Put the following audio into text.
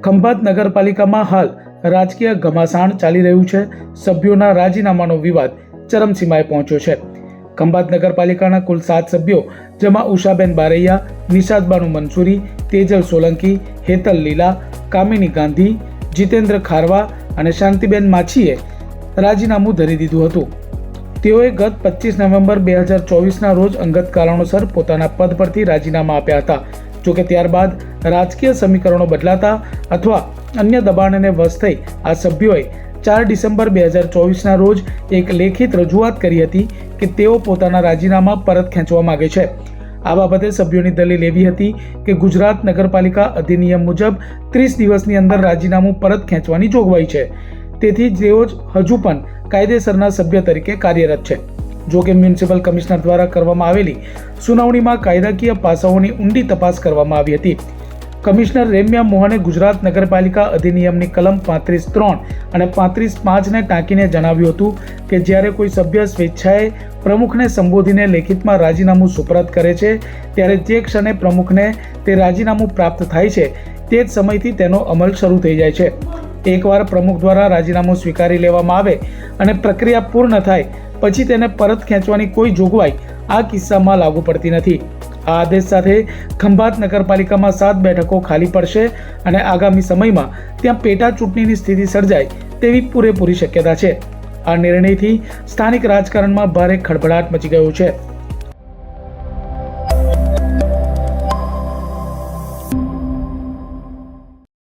ખંભાત નગરપાલિકામાં હાલ રાજકીય ઘમાસાણ ચાલી રહ્યું છે। સભ્યોના રાજીનામાનો વિવાદ ચરમસીમાએ પહોંચ્યો છે। ખંભાત નગરપાલિકાના કુલ 7 સભ્યો, જેમાં ઉષાબેન બારૈયા, નિશાદ બાનુ મંસૂરી, તેજલ સોલંકી, હેતલ લીલા, કામિની ગાંધી, જીતેન્દ્ર ખારવા અને શાંતિબેન માછીએ રાજીનામું ધરી દીધું હતું। તેઓએ ગત 25 નવેમ્બર 2024ના રોજ અંગત કારણોસર પોતાના પદ પરથી રાજીનામા આપ્યા હતા। જોકે ત્યારબાદ રાજકીય સમીકરણો બદલાતા અથવા અન્ય દબાણને વશ થઈ આ સભ્યોએ 4 ડિસેમ્બર 2024ના રોજ એક લેખિત રજૂઆત કરી હતી કે તેઓ પોતાના રાજીનામા પરત ખેંચવા માંગે છે। આ બાબતે સભ્યોની દલીલ એવી હતી કે ગુજરાત નગરપાલિકા અધિનિયમ મુજબ 30 દિવસની અંદર રાજીનામું પરત ખેંચવાની જોગવાઈ છે, તેથી તેઓ હજુ પણ કાયદેસરના સભ્ય તરીકે કાર્યરત છે। જો કે મ્યુનિસિપલ કમિશનર દ્વારા કરવામાં આવેલી સુનાવણીમાં કાયદાકીય પાસાઓની ઊંડી તપાસ કરવામાં આવી હતી। કમિશનર રેમ્યા મોહને ગુજરાત નગરપાલિકા અધિનિયમની કલમ 35(3) અને 35(5) ટાંકીને જણાવ્યું હતું કે જ્યારે કોઈ સભ્ય સ્વેચ્છાએ પ્રમુખને સંબોધીને લેખિતમાં રાજીનામું સુપરત કરે છે, ત્યારે જે ક્ષણે પ્રમુખને તે રાજીનામું પ્રાપ્ત થાય છે તે જ સમયથી તેનો અમલ શરૂ થઈ જાય છે। એકવાર પ્રમુખ દ્વારા રાજીનામું સ્વીકારી લેવામાં આવે અને પ્રક્રિયા પૂર્ણ થાય પછી તેને પરત ખેંચવાની કોઈ જોગવાઈ આ કિસ્સામાં લાગુ પડતી નથી। આ આદેશ સાથે ખંભાત નગરપાલિકામાં 7 બેઠકો ખાલી પડશે અને આગામી સમયમાં ત્યાં પેટા ચૂંટણીની સ્થિતિ સર્જાય તેવી પૂરેપૂરી શક્યતા છે। આ નિર્ણયથી સ્થાનિક રાજકારણમાં ભારે ખળભળાટ મચી ગયો છે।